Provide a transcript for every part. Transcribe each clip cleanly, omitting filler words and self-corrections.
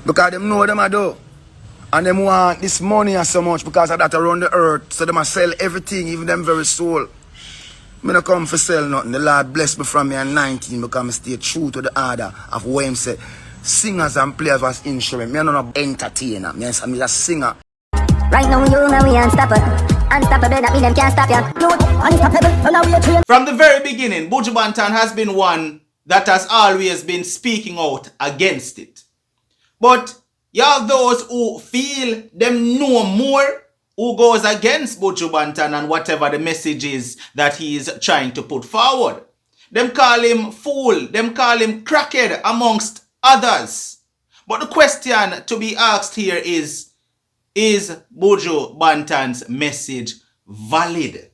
Because them know them I do. And them want this money and so much because of that around the earth. So them a sell everything, even them very soul. Me no come for sell nothing. The Lord bless me from me at 19 because I stay true to the order of what him say. Singers and players was instrument. Me no entertainer. Me just singer. Right now you know we unstoppable. Unstoppable, that mean them can't stop you. Unstoppable, so now we are trained. From the very beginning, Buju Banton has been one that has always been speaking out against it. But you have those who feel them know more, who goes against Buju Banton and whatever the message is that he is trying to put forward. Them call him fool, them call him crackhead amongst others. But the question to be asked here is Buju Banton's message valid?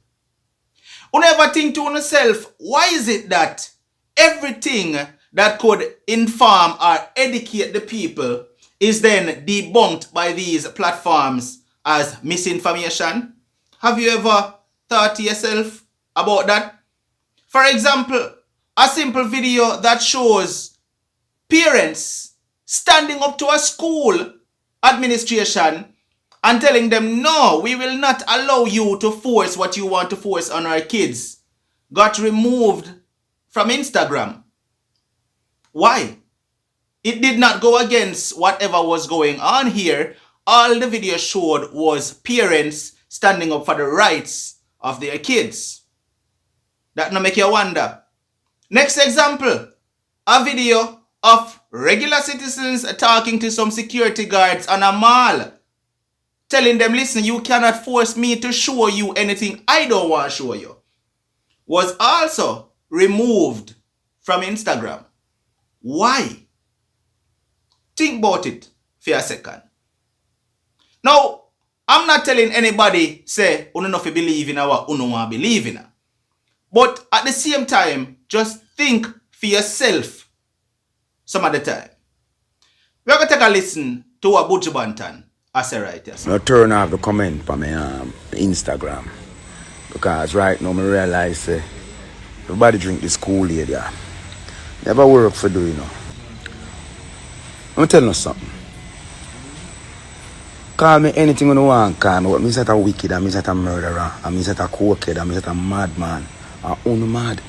You never think to yourself, why is it that everything that could inform or educate the people is then debunked by these platforms as misinformation? Have you ever thought to yourself about that? For example, a simple video that shows parents standing up to a school administration and telling them, no, we will not allow you to force what you want to force on our kids, got removed from Instagram. Why? It did not go against whatever was going on here. All the video showed was parents standing up for the rights of their kids. That no make you wonder. Next example, a video of regular citizens talking to some security guards on a mall, telling them, listen, you cannot force me to show you anything I don't want to show you, was also removed from Instagram. Why? Think about it for a second. Now, I'm not telling anybody, say, you don't believe in what you don't believe in. But at the same time, just think for yourself some of the time. We're going to take a listen to what Buju Banton has said right here. I turn off the comment on my Instagram. Because right now I realize everybody drink this Kool-Aid. Never work for doing, you know. I'm telling you something. Call me anything you want, call me. But me say a wicked, and me say a murderer, and me say a cokehead, and me say a madman. And uno mad.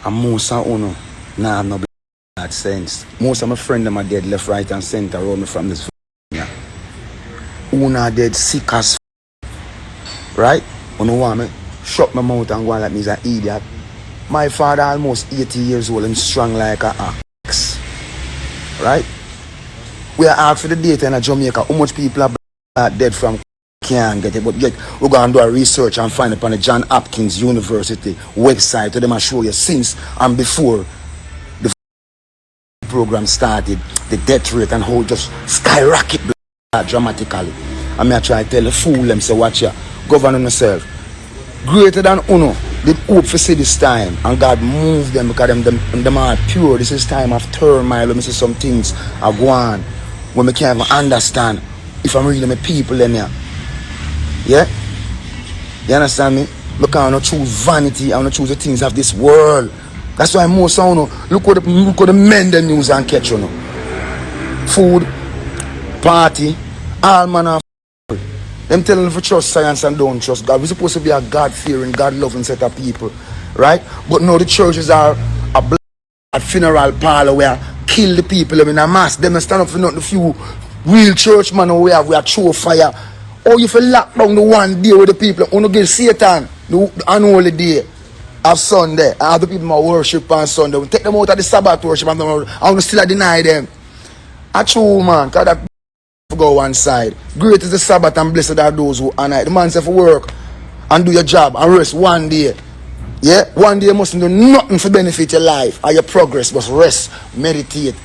And most of uno nah have no bad sense. Most of my friends them are dead left, right, and center around me from this yeah. Uno are dead sick as right? Uno want me shut my mouth and go on like me is an idiot. My father almost 80 years old and strong like an axe. Right? We are out for the data in Jamaica. How much people are dead from can't get it, but yet we're going to do a research and find it on the John Hopkins University website to them and show you since and before the program started, the death rate and how it just skyrocket dramatically. And I try to tell the fool them, say, watch ya, govern yourself. Greater than Uno, they hope for see this time, and God move them because them are pure. This is time of turmoil. Let me see some things are going when we can't even understand if I'm really my people in here. Yeah? You understand me? Look, I don't choose vanity, I don't choose the things of this world. That's why most of you look what the men them news and catch you know. Food, party, all manner of them telling them to trust science and don't trust God. We're supposed to be a God-fearing, God-loving set of people, right? But now the churches are a blood funeral parlor where kill the people in a mass. Them stand up for not the few real churchmen we have throw fire. Or if you lock down the one day with the people, you give Satan the unholy day of Sunday. And have the people my worship on Sunday. We take them out of the Sabbath worship and we still deny them. That's true, man, because that go one side. Great is the Sabbath and blessed are those who honor it. The man say for work and do your job and rest one day. Yeah? One day you mustn't do nothing to benefit your life or your progress, but rest, meditate,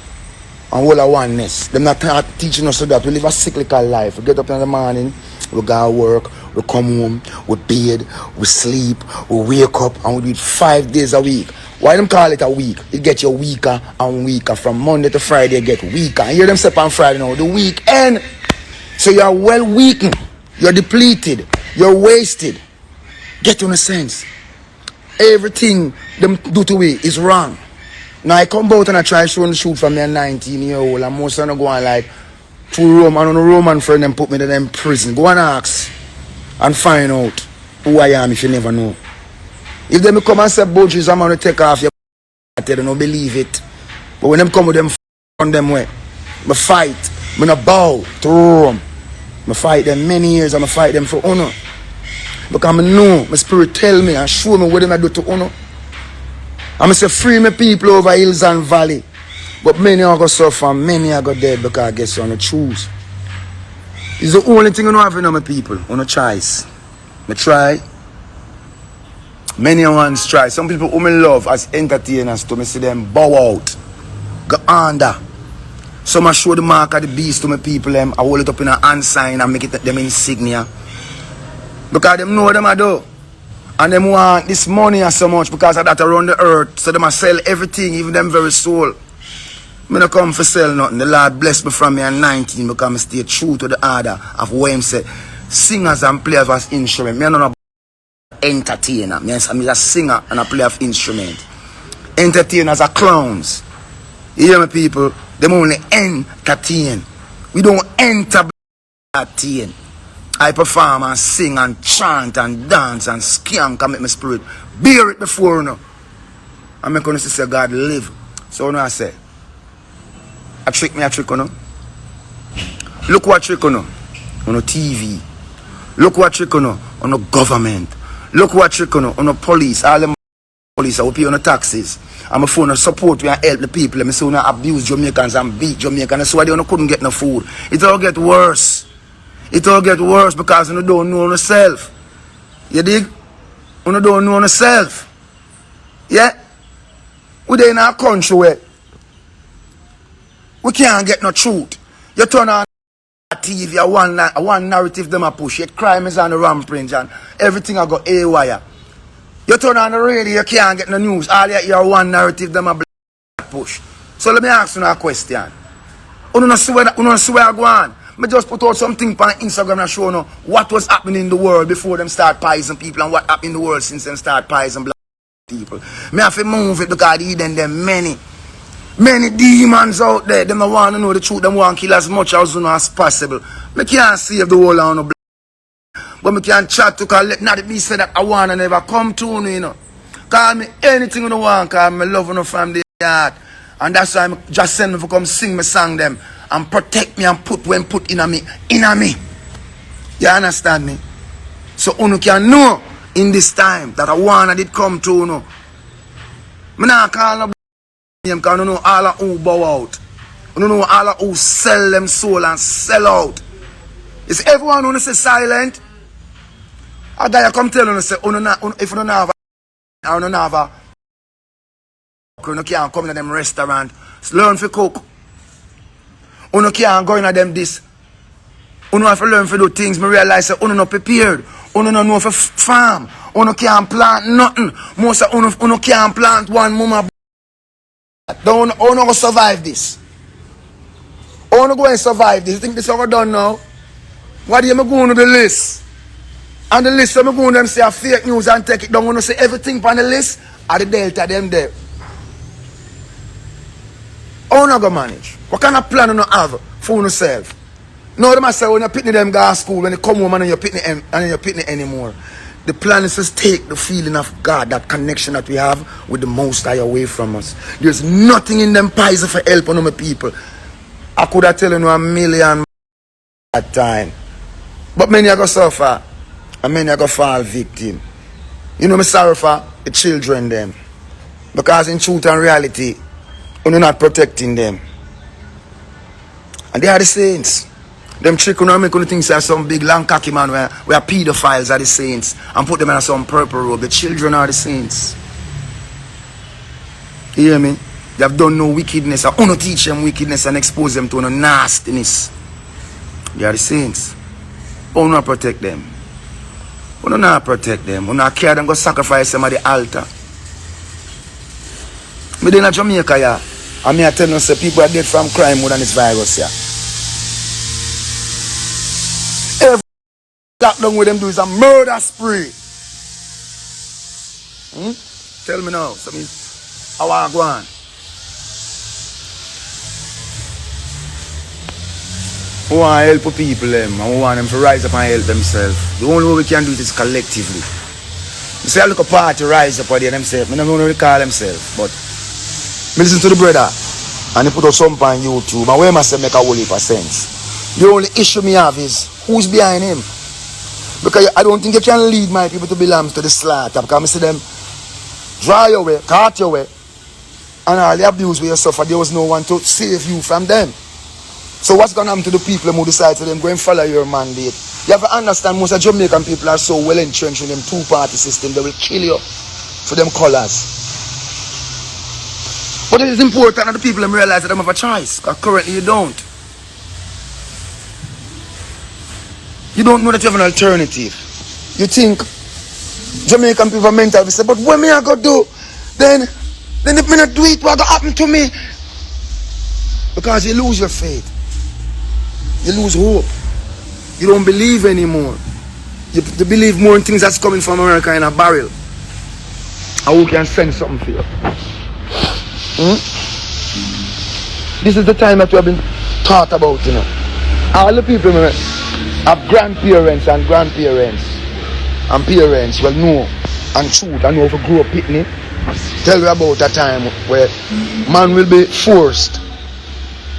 and all of oneness. They're not teaching us so that we live a cyclical life. We get up in the morning, we go to work, we come home, we bathe, we sleep, we wake up, and we do it 5 days a week. Why them call it a week? It gets you weaker and weaker. From Monday to Friday, you get weaker. And hear them say on Friday now, the weekend. So you are well weakened. You're depleted. You're wasted. Get in a sense. Everything them do to we is wrong. Now I come out and I try showing the shoot from me 19-year-old and most of them go on like to Rome and on a Roman friend and put me in prison. Go and ask and find out who I am if you never know. If they come and say, Buju, I'm going to take off your they don't believe it. But when them come with them on them way, I fight. I don't bow to Rome. I fight them many years and I fight them for honor. Because I know, my spirit tell me and show me what them do to honor. I'm say free my people over hills and valley. But many are going to suffer, many are going to dead because I guess you want to choose. It's the only thing you know have in my people, on a choice. I try. Many ones try. Some people who me love as entertainers to me see them bow out. Go under. Some I show the mark of the beast to my people them. I hold it up in a hand sign and make it them insignia. Because them know what them I do. And them want this money so much because of that around the earth. So them I sell everything, even them very soul. Me no come for sell nothing. The Lord bless me from me at 19 because I stay true to the order of what him say. Singers and players as instrument. Me no entertainer. Me a singer and a player of instrument. Entertainers are clowns. You hear me, people? Them only entertain. We don't entertain. I perform and sing and chant and dance and skank and make my spirit bear it before you know. And I'm going to say God live. So you know I say, a trick you know. Look what trick you know on the TV. Look what trick you know on the government. Look what trick you know on the police. All them police I will pay on the taxes. I'm a phone to support you and help the people. Let me say you abuse Jamaicans and beat Jamaicans. That's why they couldn't get no food. It all get worse. It all get worse because you don't know yourself. You dig? You don't know yourself. Yeah? We in our country where we can't get no truth. You turn on TV, one narrative them a push. Yet crime is on the rampage and everything I got haywire. You turn on the radio, you can't get no news. All you hear one narrative them a push. So let me ask you a question. You don't see where I go on. I just put out something on Instagram and show you what was happening in the world before them start poisoning people and what happened in the world since them start poisoning black people. I have to move it because them many demons out there. Them don't want to know the truth. Them want to kill as much as possible. I can't save the whole of no black. But I can chat to call let not be said that I want to never come to you know. Call me anything you want because I love you from the heart. And that's why I just send me to come sing my song them. And protect me and put in me. You understand me? So you can know in this time that I want did come to you know. I not call no name because you know all of who bow out. You know all of who sell them soul and sell out. Is everyone who say silent? A guy come tell you say if you don't have you can't come to them restaurant. Learn to cook. You can't go in them this. You have to learn to do things. I realize that you not prepared. You don't know for farm. You can't plant nothing. Most of you can't plant one mama. You not survive this. You not going to survive this. You think this is overdone now? What do you go on the list? And the list, I'm going to say fake news and take it down. You say everything on the list. At the Delta, them there. How you go manage? What kind of plan you have for yourself? No, them say when you pitney them go to school, when you come home and you pitney anymore. The plan is to take the feeling of God, that connection that we have with the Most High away from us. There's nothing in them pies for help on my people. I could have tell you a million at time. But many are going to suffer and many are going to fall victim. You know me sorry for the children them. Because in truth and reality, you're not protecting them. And they are the saints. Them trick you know make you think say some big long cocky man where pedophiles are the saints and put them in some purple robe. The children are the saints. You hear me? They have done no wickedness. I want to teach them wickedness and expose them to no nastiness. They are the saints. You not protect them. You not protect them. You not care them go sacrifice them at the altar. Me in Jamaica, yeah. And me I tell you, say people are dead from crime more than this virus, yeah. Every lockdown with them do is a murder spree. Tell me now. So me, I want to go on. We want to help people them, and we want them to rise up and help themselves. The only way we can do it is collectively. You see, I look a party rise up there themselves. I don't know what they call themselves, but I listen to the brother, and he put up something on YouTube, and where must make a whole heap of sense. The only issue me have is who's behind him. Because I don't think you can lead my people to belong to the slaughter, because I see them draw your way, cut your way, and all the abuse where you suffer, there was no one to save you from them. So what's going to happen to the people who decide to them go and follow your mandate? You have to understand most of Jamaican people are so well entrenched in them two-party system, they will kill you for them colors. But it is important that the people realize that they have a choice, because currently you don't. You don't know that you have an alternative. You think Jamaican people are mental, they say, but what me I go do? Then if me not do it, what go happen to me? Because you lose your faith. You lose hope. You don't believe anymore. You believe more in things that's coming from America in a barrel. And who can send something for you? This is the time that we have been taught about, you know. All the people have grandparents and grandparents and parents will know and truth and know if you grow up picnic. Tell you about a time where man will be forced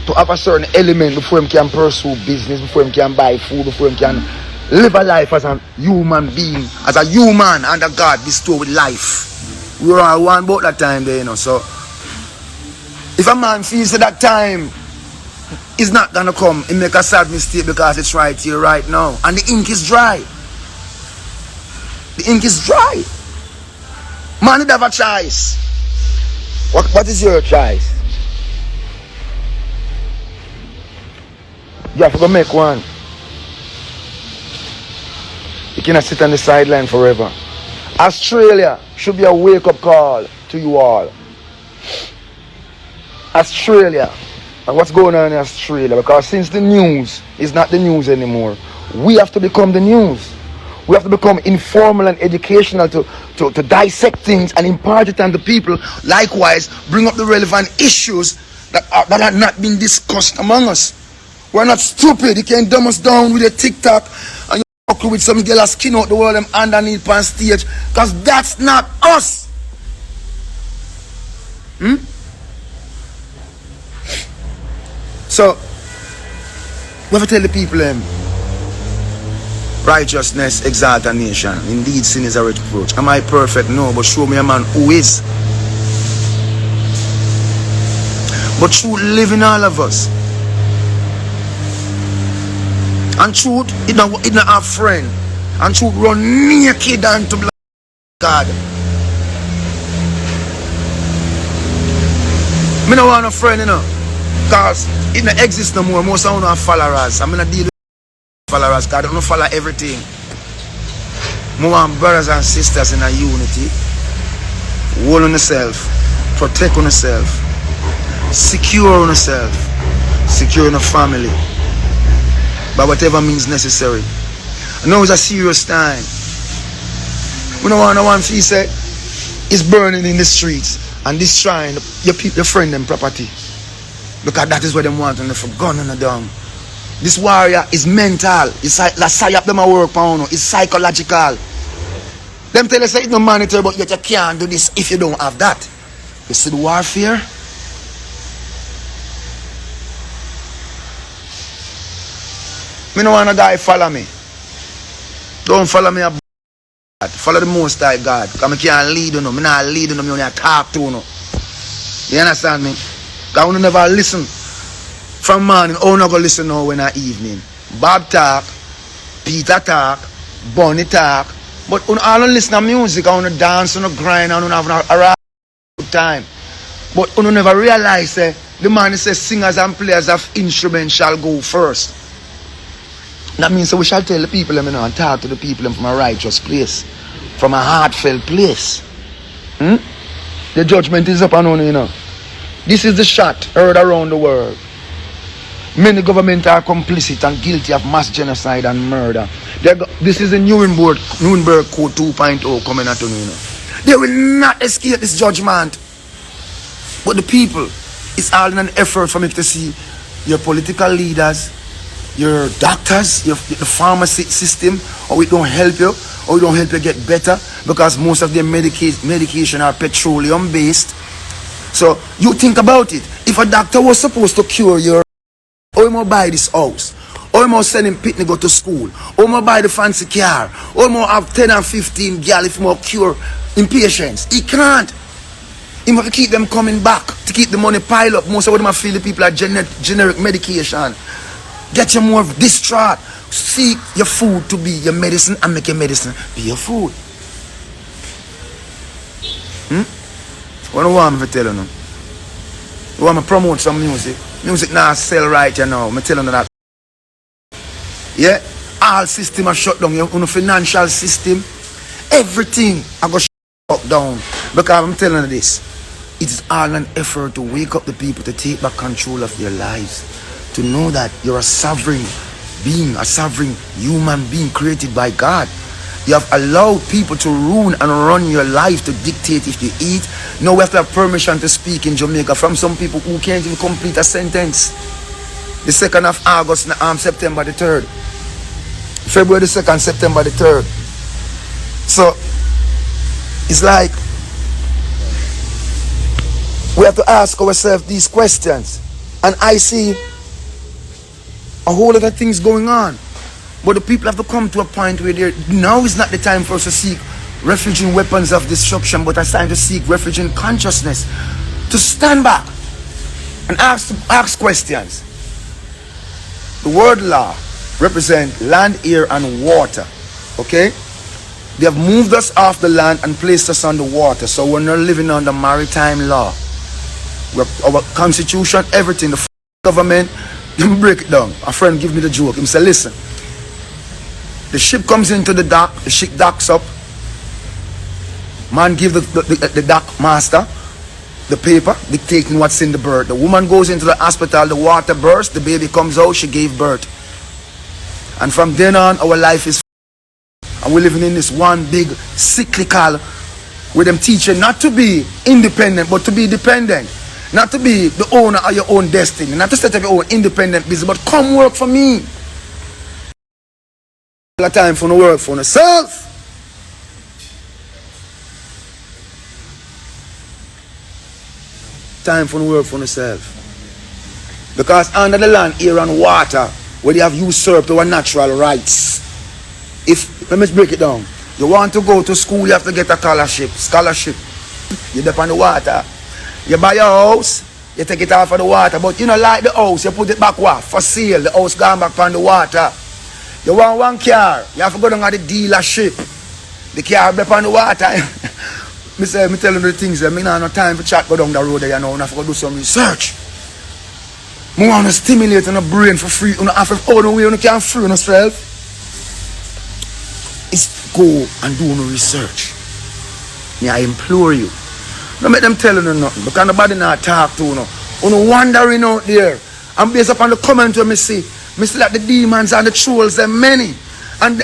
to have a certain element before him can pursue business, before him can buy food, before him can live a life as a human being, as a human under God bestowed with life. We were all one about that time there, you know. So if a man feels that that time is not gonna come, he make a sad mistake because it's right here, right now. And the ink is dry. The ink is dry. Man, you have a choice. What is your choice? You have to go make one. You cannot sit on the sideline forever. Australia should be a wake-up call to you all. Australia. And what's going on in Australia? Because since the news is not the news anymore, we have to become the news. We have to become informal and educational to dissect things and impart it on the people. Likewise, bring up the relevant issues that are not being discussed among us. We're not stupid. You can't dumb us down with a TikTok and you fuck with some girl skin out the world them underneath on stage. Because that's not us. So, we have to tell the people righteousness exalt a nation. Indeed, sin is a reproach. Am I perfect? No, but show me a man who is. But truth live in all of us. And truth, it not have friend. And truth run naked unto God. Me no want a friend, you know. Because it don't exist no more. Most of them have followers. I'm going to deal with followers because I don't follow everything. I want brothers and sisters in a unity. Hold on yourself. Protect on yourself. Secure on yourself. Secure in a family. By whatever means necessary. I know it's a serious time. We don't want no one feel say it's burning in the streets and destroying your friend and property. Because that is what they want and they for gun and down. This warrior is mental. It's like psyop them a work on. It's psychological. Them tell us it's no monetary, but yet you can't do this if you don't have that. You see the warfare? Me no want a guy follow me. Don't follow me a God. Follow the Most High God. Because I can't lead you. I not lead you. I only talk to you. You understand me? Because I never listen from morning. I not go listen now when I evening. Bob talk. Peter talk. Bunny talk. But I don't listen to music. I want to dance. I want to grind. I want to have a good time. But I never realize the man says singers and players of instruments shall go first. That means we shall tell the people and talk to the people from a righteous place, from a heartfelt place. The judgment is upon you, you know. This is the shot heard around the world. Many governments are complicit and guilty of mass genocide and murder. This is the Nuremberg Code 2.0 coming at you, you know. They will not escape this judgment. But the people, it's all in an effort for me to see your political leaders, your doctors, the pharmacy system, or it don't help you, or it don't help you get better, because most of their medication are petroleum based. So you think about it. If a doctor was supposed to cure your, or you must buy this house, or you must send him pitney go to school, or you must buy the fancy car, or you must have 10 and 15 girl if you must cure impatience. He can't. He must keep them coming back to keep the money pile up. Most of them feel the people are generic medication. Get you more distraught. Seek your food to be your medicine and make your medicine be your food. What do you want me to tell you now? You want me to promote some music? Music now sell right you now. I'm telling you that. Yeah? All system are shut down. Your financial system. Everything I go shut down. Because I'm telling you this. It is all an effort to wake up the people to take back control of their lives. To know that you're a sovereign being, a sovereign human being created by God. You have allowed people to ruin and run your life, to dictate if you eat. Now we have to have permission to speak in Jamaica from some people who can't even complete a sentence. The 2nd of August, September the 3rd. February the 2nd, September the 3rd. So, it's like, we have to ask ourselves these questions. And I see a whole lot of things going on. But the people have to come to a point where now is not the time for us to seek refuge in weapons of destruction, but it's time to seek refuge in consciousness. To stand back and ask questions. The word law represents land, air, and water. Okay? They have moved us off the land and placed us on the water. So we're not living under maritime law. Our constitution, everything, the government, you break it down. A friend give me the joke. He said, listen, the ship comes into the dock, the ship docks up. Man give the dock master the paper dictating what's in the bird. The woman goes into the hospital, the water bursts, the baby comes out, she gave birth. And from then on, our life is and we're living in this one big cyclical with them teaching not to be independent, but to be dependent. Not to be the owner of your own destiny. Not to set up your own independent business, but come work for me. A time for no work for yourself. Time for no work for yourself. Because under the land, air and water, where they have usurped our natural rights. Let me break it down. You want to go to school, you have to get a scholarship. You dip on the water. You buy your house, you take it off of the water, but you don't like the house, you put it back for sale, the house gone back on the water. You want one car, you have to go down at the dealership. The car be on the water. me tell you the things, I don't have no time for chat go down the road there, you know, I have to go do some research. I want to stimulate your brain for free, you have to own the way you can free yourself. It's go and do no research. I implore you. Don't make them tell you nothing, because nobody not talk to you. You wandering out there. And based upon the comment when I see like the demons and the trolls, they're many. And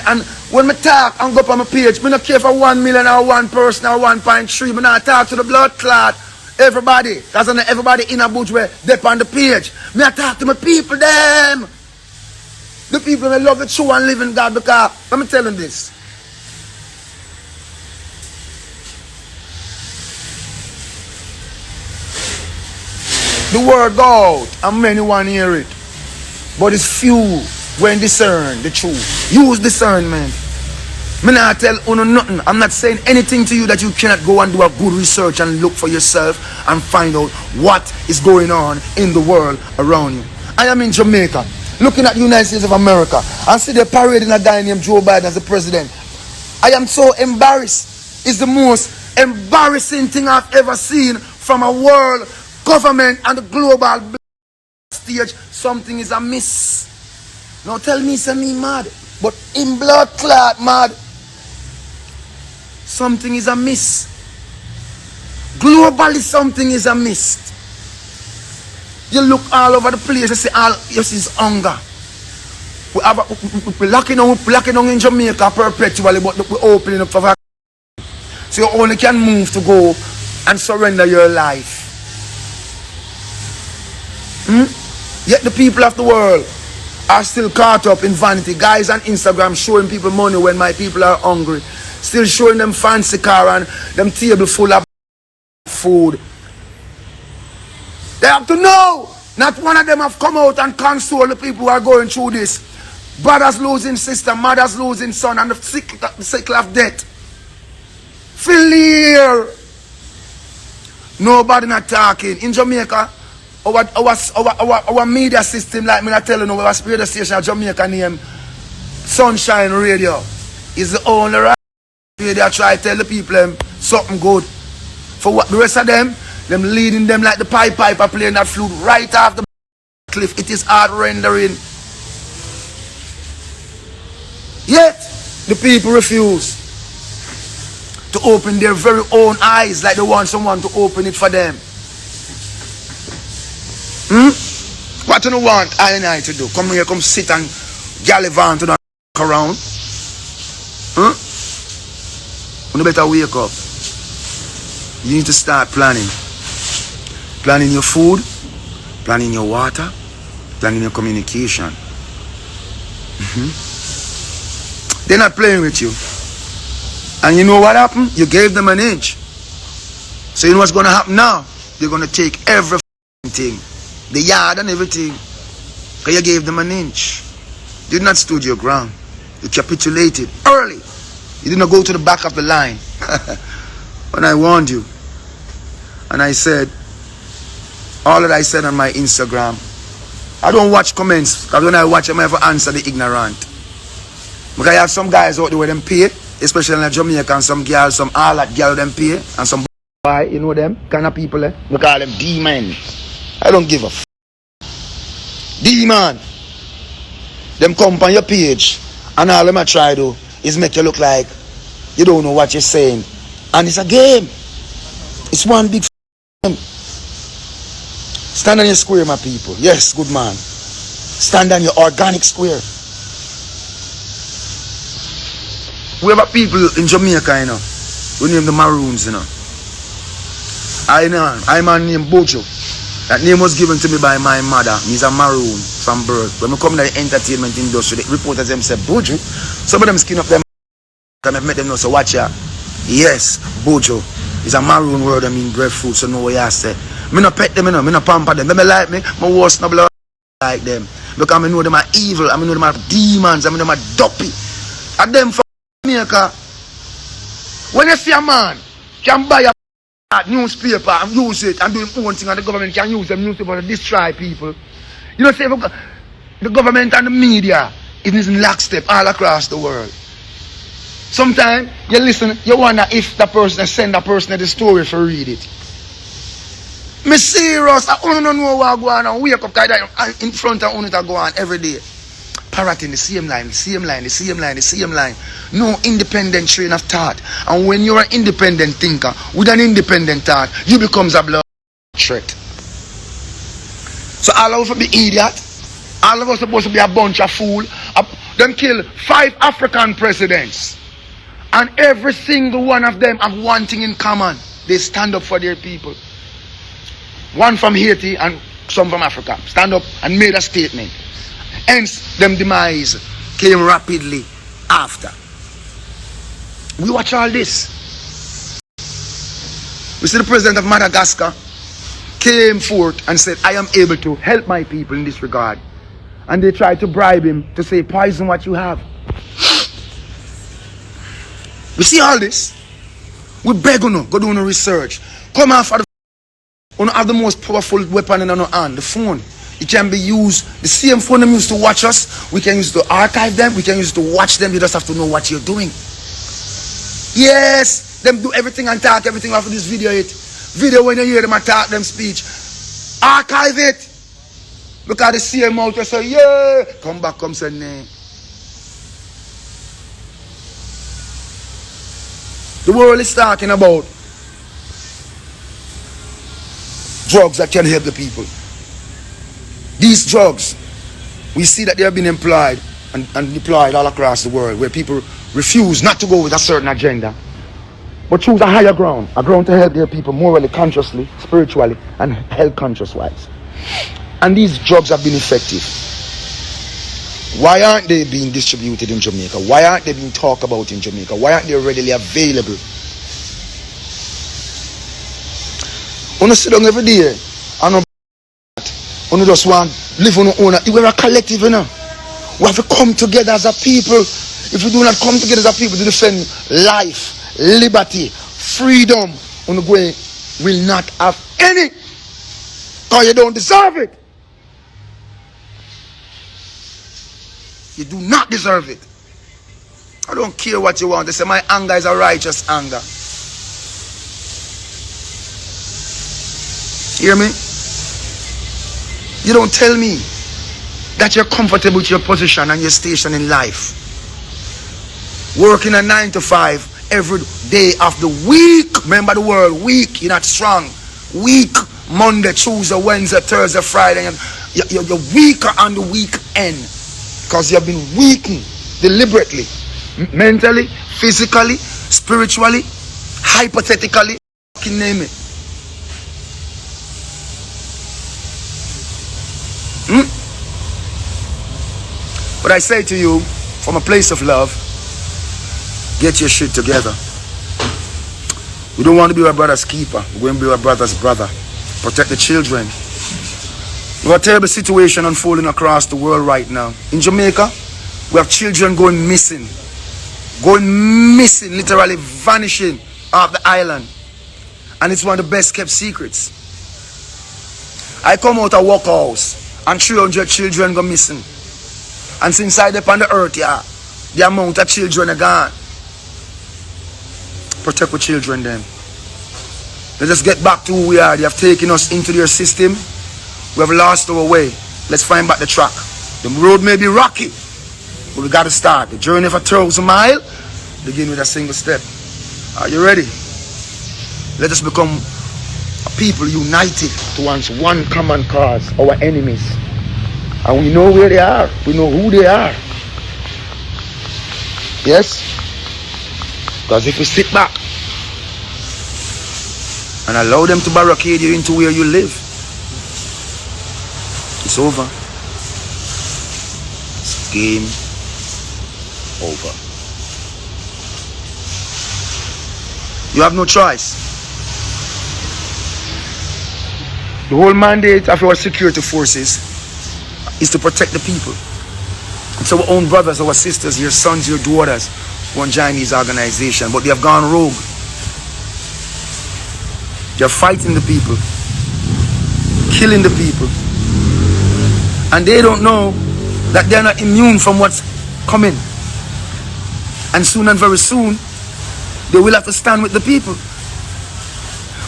when I talk and go up on my page, I don't care for 1 million or one person or 1.3. I not talk to the blood clot. Everybody. Because everybody in a bush where they're on the page. I talk to my people, them. The people that love the true and living God, because let me tell them this. The word go out and many want to hear it. But it's few when discern the truth. Use discernment. Me not tell you nothing. I'm not saying anything to you that you cannot go and do a good research and look for yourself and find out what is going on in the world around you. I am in Jamaica, looking at the United States of America, and see they're parading a guy named Joe Biden as the president. I am so embarrassed. It's the most embarrassing thing I've ever seen from a world government and the global stage. Something is amiss. Now tell me say me mad, but in blood clot mad. Something is amiss. Globally something is amiss. You look all over the place, you see all you see is hunger. We're locking down in Jamaica perpetually, but we're opening up for vaccine. So you only can move to go and surrender your life. Yet the people of the world are still caught up in vanity. Guys on Instagram showing people money when my people are hungry. Still showing them fancy car and them table full of food. They have to know. Not one of them have come out and console the people who are going through this. Brothers losing sister, mothers losing son, and the sickle of death. Feel nobody not talking. In Jamaica, our media system, like me not telling you, our radio station in Jamaica named Sunshine Radio is the only radio try to tell the people something good. For what the rest of them leading them like the Pied Piper playing that flute right off the cliff. It is hard rendering. Yet the people refuse to open their very own eyes like they want someone to open it for them. What do you want I and I to do? Come here, come sit and gallivant and around. You better wake up. You need to start planning. Planning your food, planning your water, planning your communication. They're not playing with you. And you know what happened? You gave them an inch. So you know what's going to happen now? They're going to take everything. The yard and everything. Because you gave them an inch. You did not stood your ground. You capitulated early. You did not go to the back of the line. When I warned you. And I said, all that I said on my Instagram, I don't watch comments. Because when I watch them, I have to answer the ignorant. Because I have some guys out there where them pay, especially in Jamaica, and some girls, some all that girl them pay, and some boy, you know them kind of people, we call them demon. I don't give a demon. Them come on your page, and all them I try to is make you look like you don't know what you're saying. And it's a game. It's one big game. Stand on your square, my people. Yes, good man. Stand on your organic square. We have people in Jamaica, you know. We name the Maroons, you know. I'm a name Buju. That name was given to me by my mother. He's a Maroon from birth. When we come to the entertainment industry, the reporters them say Buju. Some of them skin up them and I've met them know, so watch ya. Yes, Buju. It's a Maroon word, I mean breadfruit, so know what you say. Me no pet them, you know, me no pamper them. They like me, my worst no blood like them. Because I know them are evil, I know them are demons, I know them are dopey. And them for Jamaica, when you see a man can buy a newspaper and use it and do his own thing, and the government can use them newspaper to destroy people, you know, say the government and the media is in lockstep all across the world. Sometimes you listen, you wonder if the person send a person the story for read it. Me serious, I don't know what go on and wake up in front of it go on every day. Parroting the same line, the same line, the same line, the same line. No independent train of thought. And when you're an independent thinker with an independent thought, you becomes a blood threat. So all of us be idiot. All of us supposed to be a bunch of fool. Them kill 5 African presidents. And every single one of them have one thing in common. They stand up for their people. One from Haiti and some from Africa. Stand up and made a statement. Hence, them demise came rapidly after. We watch all this. We see the president of Madagascar came forth and said, I am able to help my people in this regard. And they tried to bribe him to say, poison what you have. We see all this. We beg you, go do no research. Come out for the have the most powerful weapon in our hand, the phone. It can be used, the same phone them used to watch us, we can use to archive them, we can use to watch them, you just have to know what you're doing. Yes, them do everything and talk everything after this video it. Video when you hear them attack them speech. Archive it. Look at the same out and say, yeah, come back, come say, nah. The world is talking about drugs that can help the people. These drugs, we see that they have been employed and deployed all across the world where people refuse not to go with a certain agenda, but choose a higher ground, a ground to help their people morally, consciously, spiritually, and health conscious wise. And these drugs have been effective. Why aren't they being distributed in Jamaica? Why aren't they being talked about in Jamaica? Why aren't they readily available? When you sit down every day, I know when you just want to live on your own, we're a collective, you know. We have to come together as a people. If we do not come together as a people to defend life, liberty, freedom, when we will not have any. Because you don't deserve it. You do not deserve it. I don't care what you want. They say my anger is a righteous anger. Hear me? You don't tell me that you're comfortable with your position and your station in life. Working a 9 to 5 every day of the week. Remember the word week. You're not strong. Weak. Monday, Tuesday, Wednesday, Thursday, Friday. You're weaker on the weekend. Because you have been weakened deliberately. Mentally, physically, spiritually, hypothetically. Name it. But I say to you, from a place of love, get your shit together. We don't want to be our brother's keeper. We're going to be our brother's brother. Protect the children. We have a terrible situation unfolding across the world right now. In Jamaica, we have children going missing. Going missing, literally vanishing off the island. And it's one of the best kept secrets. I come out of workhouse and 300 children go missing. And since I upon the earth, yeah, the amount of children are gone. Protect the children then. Let us get back to who we are. They have taken us into their system. We have lost our way. Let's find back the track. The road may be rocky, but we got to start. The journey of 1,000 miles begin with a single step. Are you ready? Let us become a people united towards one common cause, our enemies. And we know where they are. We know who they are. Yes? Because if we sit back and allow them to barricade you into where you live, it's over. It's game over. You have no choice. The whole mandate of our security forces is to protect the people. It's our own brothers, our sisters, your sons, your daughters who want to join these organizations, but they have gone rogue. They're fighting the people, killing the people, and they don't know that they're not immune from what's coming. And soon and very soon, they will have to stand with the people.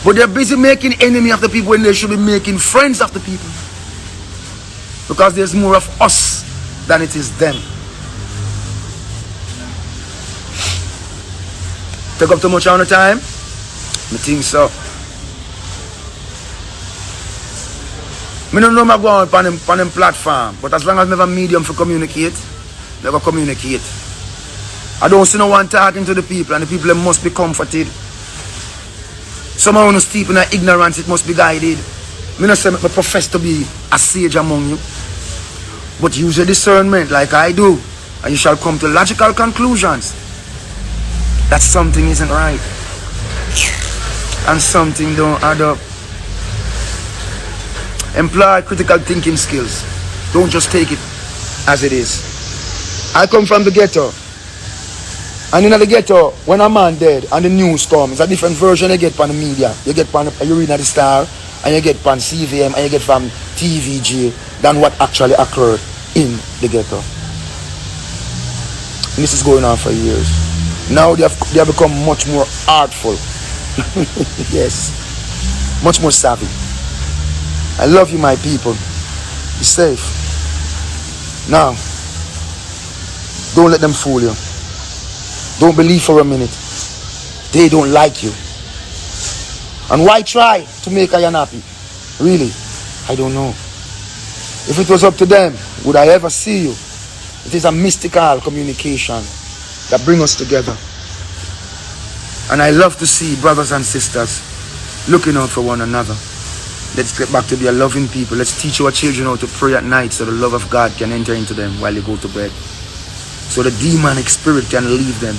But they're busy making enemy of the people when they should be making friends of the people. Because there's more of us than it is them. Take up too much on the time? I think so. I don't know if I go on them platform, but as long as I have a medium for communicate, I go communicate. I don't see no one talking to the people, and the people must be comforted. Someone who's steep in ignorance, it must be guided. I don't say I profess to be a sage among you, but use your discernment like I do, and you shall come to logical conclusions that something isn't right and something don't add up. Employ critical thinking skills. Don't just take it as it is. I come from the ghetto, and in the ghetto, when a man dead and the news comes, it's a different version you get from the media. You get from you read the Star, and you get from CVM, and you get from TVJ than what actually occurred in the ghetto. And this is going on for years. Now they have become much more artful. Yes, much more savvy. I love you, my people. Be safe. Now, don't let them fool you. Don't believe for a minute. They don't like you. And why try to make I happy? Really, I don't know. If it was up to them, would I ever see you? It is a mystical communication that brings us together. And I love to see brothers and sisters looking out for one another. Let's get back to be a loving people. Let's teach our children how to pray at night so the love of God can enter into them while they go to bed. So the demonic spirit can leave them.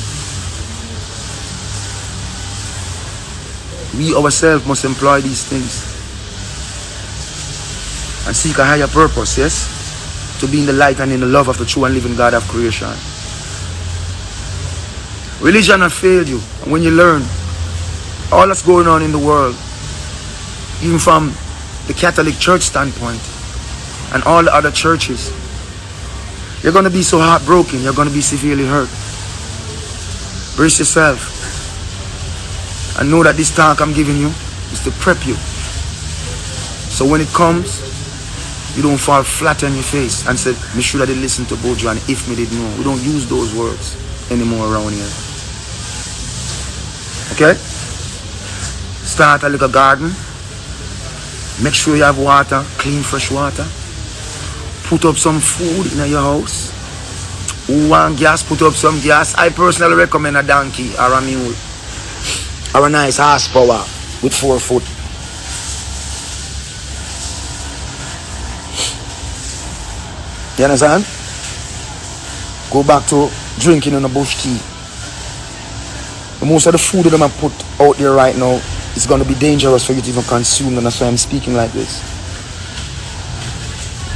We ourselves must employ these things and seek a higher purpose, yes? To be in the light and in the love of the true and living God of creation. Religion has failed you. And when you learn all that's going on in the world, even from the Catholic Church standpoint and all the other churches, you're going to be so heartbroken. You're going to be severely hurt. Brace yourself. And know that this talk I'm giving you is to prep you. So when it comes, you don't fall flat on your face and say, me should have listened to Buju and if me did know. We don't use those words anymore around here. Okay? Start a little garden. Make sure you have water, clean fresh water. Put up some food in your house. Who want gas, put up some gas. I personally recommend a donkey or a mule. Or a nice horsepower with 4 foot. You understand? Go back to drinking on a bush tea. Most of the food that them have put out there right now is going to be dangerous for you to even consume, and that's why I'm speaking like this.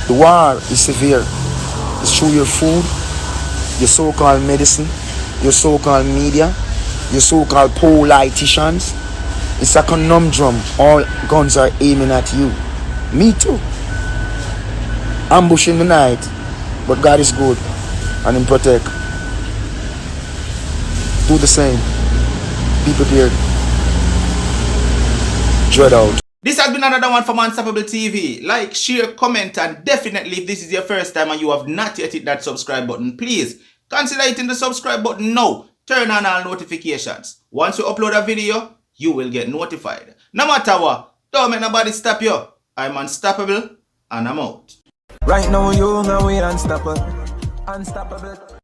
The war is severe. It's through your food, your so-called medicine, your so-called media, your so-called politicians. It's a conundrum. All guns are aiming at you. Me too. Ambush in the night, but God is good and Him protect. Do the same. Be prepared. Dread out. This has been another one from Unstoppable TV. Like, share, comment, and definitely if this is your first time and you have not yet hit that subscribe button, please consider hitting the subscribe button now. Turn on all notifications. Once you upload a video, you will get notified. No matter what, don't make nobody stop you. I'm unstoppable and I'm out. Right now you know we unstoppable. Unstoppable.